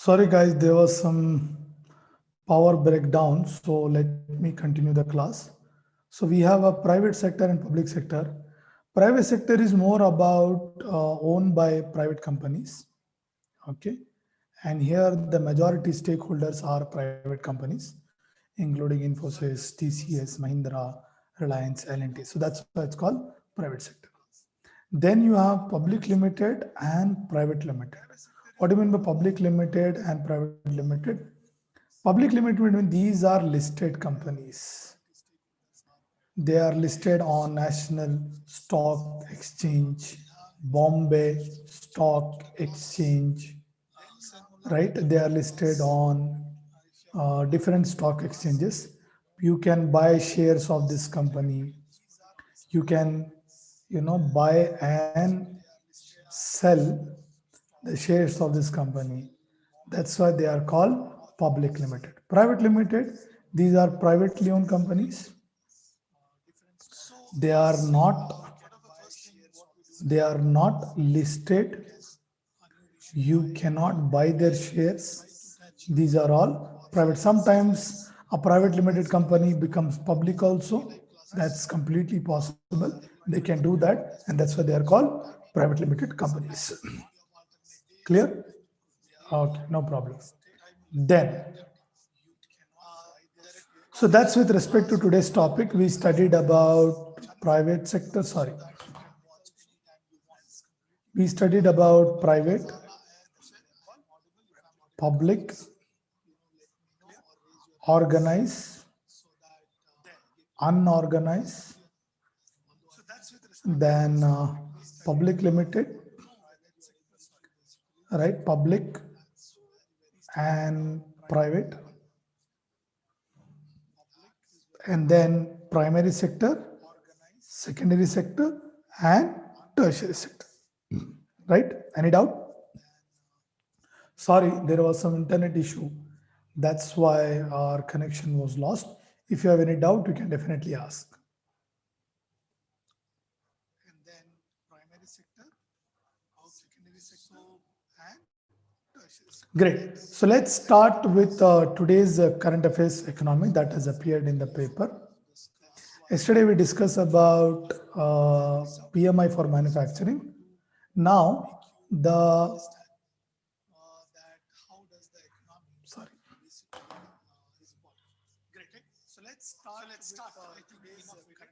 Sorry guys, there was some power breakdown, so let me continue the class. So we have a private sector and public sector. Private sector is more about owned by private companies, okay? And here the majority stakeholders are private companies, including Infosys, TCS, Mahindra, Reliance, L&T. So that's why it's called private sector. Then you have public limited and private limited. What do you mean by public limited and private limited? Public limited means these are listed companies. They are listed on National Stock Exchange, Bombay Stock Exchange, right? They are listed on different stock exchanges. You can buy shares of this company. You can, buy and sell the shares of this company. That's why they are called public limited. Private limited, these are privately owned companies. They are not they are not listed. You cannot buy their shares. These are all private. Sometimes a private limited company becomes public also. That's completely possible. They can do that, and that's why they are called private limited companies. Clear? Okay, no problem. Then, so that's with respect to today's topic. We studied about private sector, sorry. We studied about private, public, organized, unorganized, then public limited, right? Public and private, and then primary sector, secondary sector, and tertiary sector, right? Any doubt? Sorry, there was some internet issue. That's why our connection was lost. If you have any doubt, you can definitely ask. Great. So let's start with today's current affairs economy that has appeared in the paper. Yesterday we discussed about PMI for manufacturing. Now the sorry.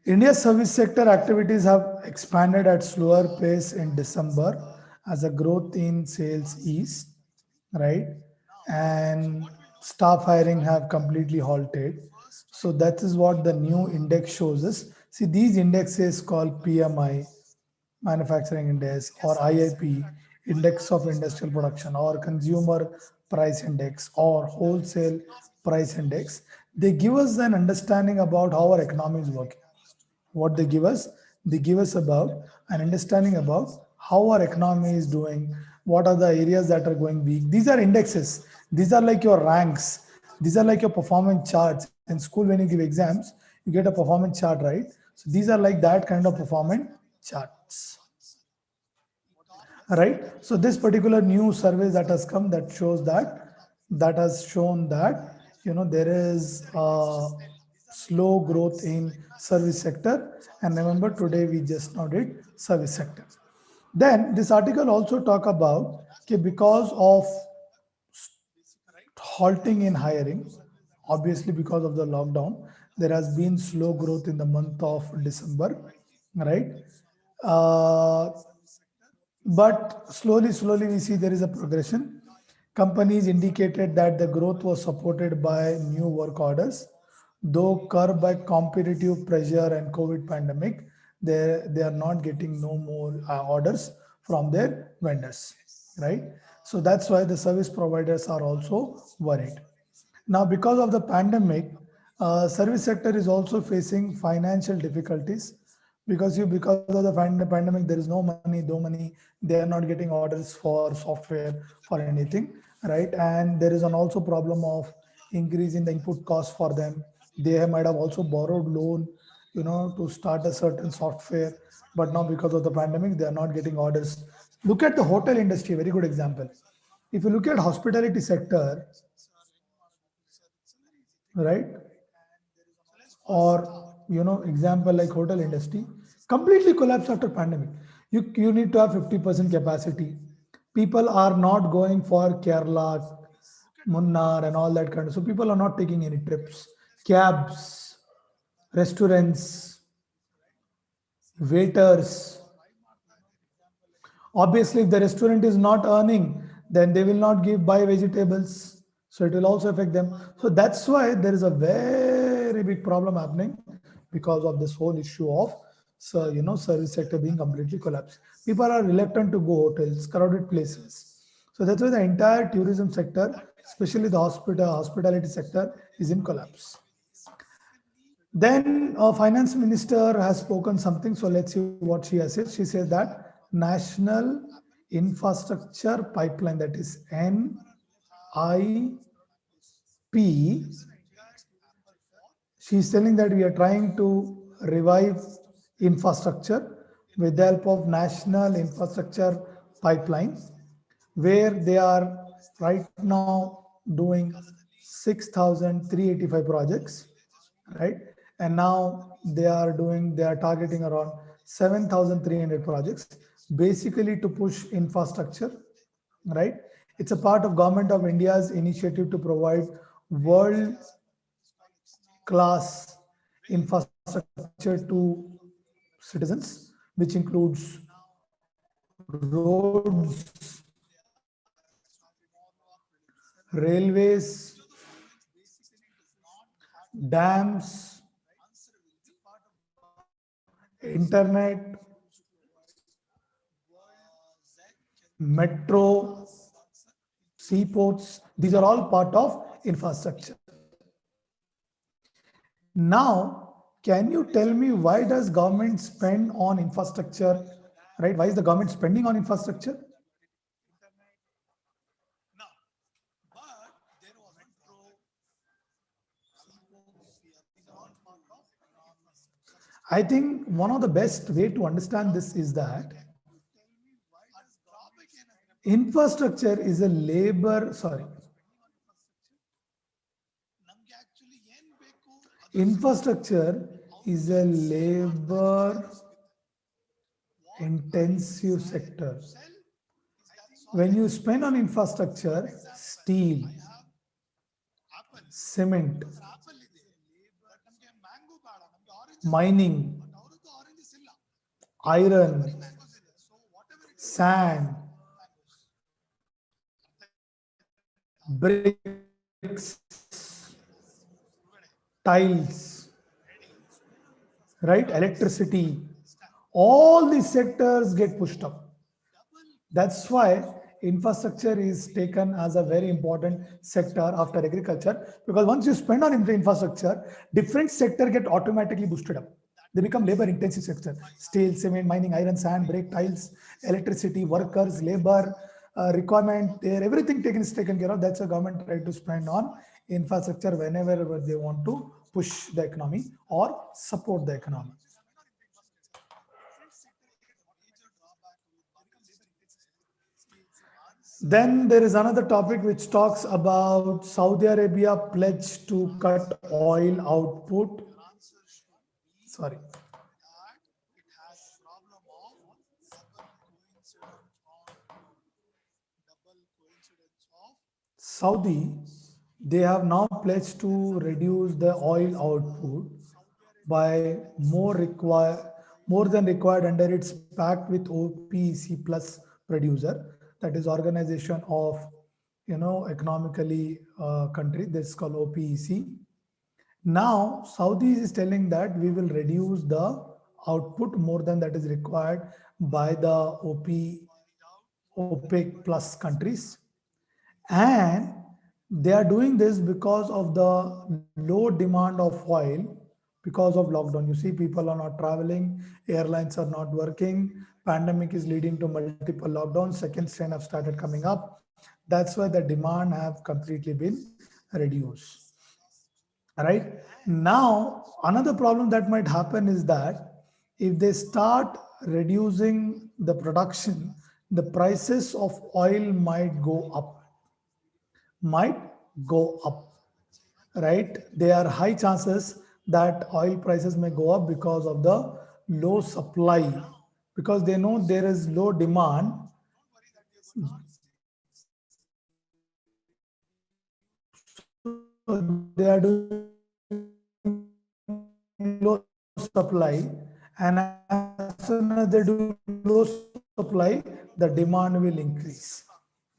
India's service sector activities have expanded at slower pace in December as a growth in sales eased, right? And staff hiring have completely halted. So that is what the new index shows us. See, these indexes called PMI, manufacturing index, or IIP, index of industrial production, or consumer price index, or wholesale price index, they give us an understanding about how our economy is working. What they give us about an understanding about how our economy is doing, what are the areas that are going weak. These are indexes. These are like your ranks. These are like your performance charts. In school, when you give exams, you get a performance chart, right? So these are like that kind of performance charts, right? So this particular new survey that has come, that shows that has shown that there is slow growth in service sector. And remember, today we just now did service sector. Then this article also talk about, okay, because of halting in hiring, obviously because of the lockdown, there has been slow growth in the month of December, right? uh, but slowly we see there is a progression. Companies indicated that the growth was supported by new work orders, though curbed by competitive pressure and COVID pandemic. They are not getting no more orders from their vendors, right? So that's why the service providers are also worried. Now, because of the pandemic, service sector is also facing financial difficulties because of the pandemic, there is no money, no money. They are not getting orders for software for anything, right? And there is an also problem of increase in the input cost for them. They might have also borrowed loan, to start a certain software, but now because of the pandemic, they are not getting orders. Look at the hotel industry, very good example. If you look at hospitality sector, right, or example like hotel industry, completely collapsed after pandemic. You need to have 50% capacity. People are not going for Kerala, Munnar, and all that kind of. So people are not taking any trips. Cabs, restaurants, waiters. Obviously, if the restaurant is not earning, then they will not give buy vegetables. So it will also affect them. So that's why there is a very big problem happening because of this whole issue of service sector being completely collapsed. People are reluctant to go hotels, crowded places. So that's why the entire tourism sector, especially the hospitality sector, is in collapse. Then finance minister has spoken something. So let's see what she has said. She says that national infrastructure pipeline, that is NIP. She's telling that we are trying to revive infrastructure with the help of national infrastructure pipeline, where they are right now doing 6,385 projects, right? And now they are targeting around 7,300 projects, basically to push infrastructure, right? It's a part of Government of India's initiative to provide world class infrastructure to citizens, which includes roads, railways, dams, internet, metro, seaports. These are all part of infrastructure. Now, can you tell me why does government spend on infrastructure, right? Why is the government spending on infrastructure? I think one of the best way to understand this is that infrastructure is a labor, sorry. Infrastructure is a labor intensive sector. When you spend on infrastructure, steel, cement, mining, iron, sand, bricks, tiles, right? Electricity, all these sectors get pushed up. That's why infrastructure is taken as a very important sector after agriculture, because once you spend on infrastructure, different sector get automatically boosted up. They become labor intensive sector. Steel, cement, mining, iron, sand, brick, tiles, electricity, workers, labor, requirement, there, everything is taken care of. That's a government try to spend on infrastructure whenever they want to push the economy or support the economy. Then there is another topic which talks about Saudi Arabia pledge to cut oil output. Sorry. Saudi, they have now pledged to reduce the oil output by more than required under its pact with OPEC plus producer, that is organization of economically country, that's called OPEC. Now Saudi is telling that we will reduce the output more than that is required by the OPEC plus countries, and they are doing this because of the low demand of oil because of lockdown. You see, people are not traveling, airlines are not working, pandemic is leading to multiple lockdowns, second strain have started coming up. That's why the demand have completely been reduced. Right now, another problem that might happen is that if they start reducing the production, the prices of oil might go up. might go up, right? There are high chances that oil prices may go up because of the low supply, because they know there is low demand. So they are doing low supply, and as soon as they do low supply, the demand will increase.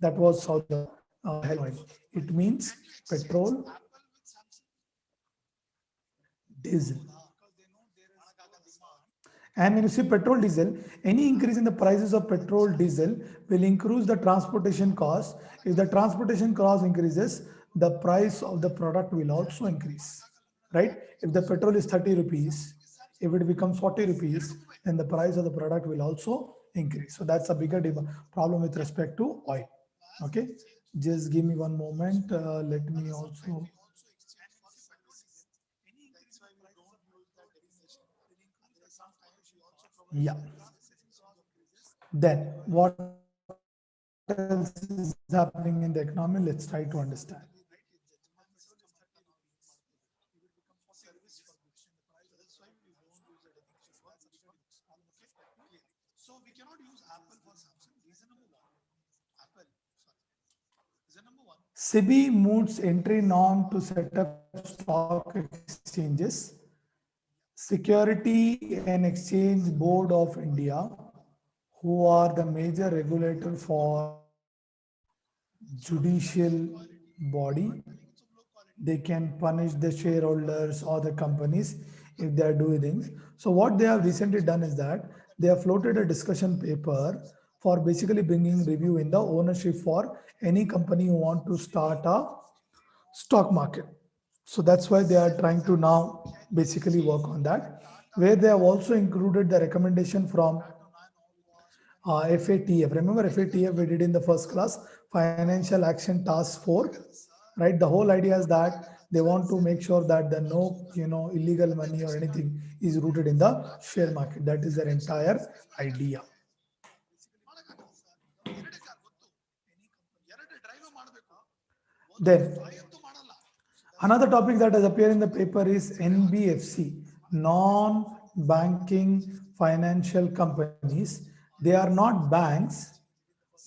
That was how the headline. It means petrol, diesel. And when you see petrol, diesel, any increase in the prices of petrol, diesel will increase the transportation cost. If the transportation cost increases, the price of the product will also increase, right? If the petrol is 30 rupees, if it becomes 40 rupees, then the price of the product will also increase. So that's a bigger problem with respect to oil. Okay, just give me one moment. Let me also. Yeah. Then what else is happening in the economy? Let's try to understand. SEBI moods entry norm to set up stock exchanges. Security and Exchange Board of India, who are the major regulator for judicial body, they can punish the shareholders or the companies if they are doing things. So what they have recently done is that they have floated a discussion paper for basically bringing review in the ownership for any company who want to start a stock market. So that's why they are trying to now basically work on that, where they have also included the recommendation from FATF. Remember FATF we did in the first class, Financial Action Task Force, right? The whole idea is that they want to make sure that the no, illegal money or anything is rooted in the share market. That is their entire idea. Then another topic that has appeared in the paper is NBFC, non-banking financial companies. They are not banks.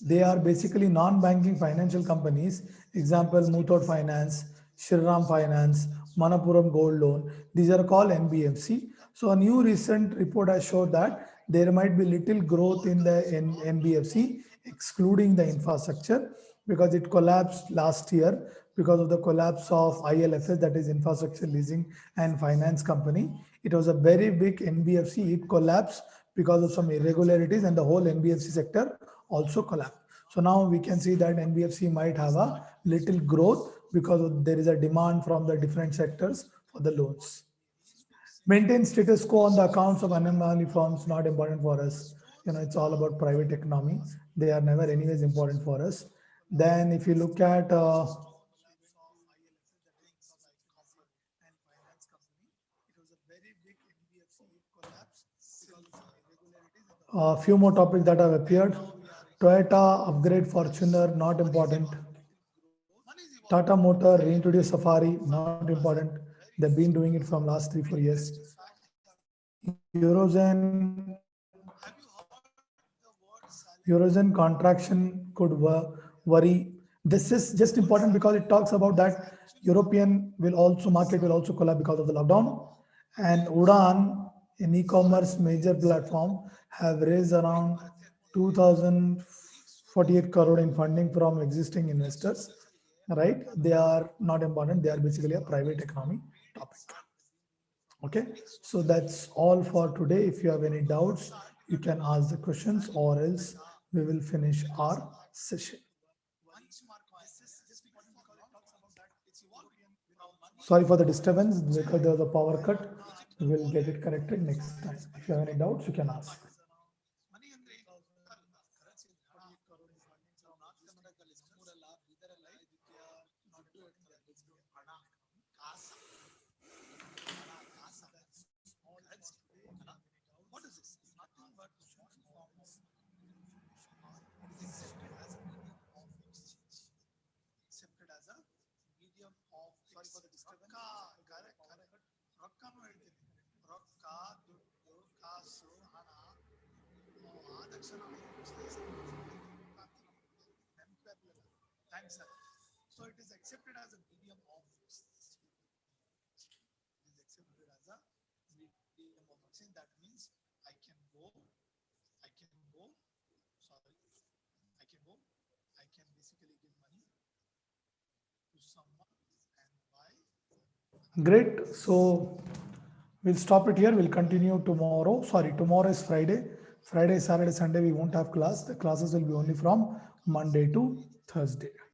They are basically non-banking financial companies. Example, Muthoot Finance, Shriram Finance, Manapuram Gold Loan. These are called NBFC. So a new recent report has showed that there might be little growth in the NBFC, excluding the infrastructure, because it collapsed last year because of the collapse of ILFS, that is Infrastructure Leasing and Finance Company. It was a very big NBFC. It collapsed because of some irregularities, and the whole NBFC sector also collapsed. So now we can see that NBFC might have a little growth because there is a demand from the different sectors for the loans. Maintain status quo on the accounts of anomaly firms, not important for us. It's all about private economy. They are never anyways important for us. Then if you look at a few more topics that have appeared. Toyota upgrade Fortuner, not important. Tata Motor reintroduce Safari, not important. They've been doing it from last 3-4 years. Eurozone contraction could worry. This is just important because it talks about that European will also market will also collapse because of the lockdown. And Udan, an e-commerce major platform, have raised around 2048 crore in funding from existing investors. Right? They are not important. They are basically a private economy topic. Okay, so that's all for today. If you have any doubts, you can ask the questions, or else we will finish our session. Sorry for the disturbance because there was a power cut. We will get it corrected next time. If you have any doubts, you can ask. Thanks, sir. So it is accepted as a medium of vaccine. That means I can go, sorry, I can basically give money to someone and buy. Great. So we'll stop it here. We'll continue tomorrow. Sorry, tomorrow is Friday. Friday, Saturday, Sunday, we won't have class. The classes will be only from Monday to Thursday.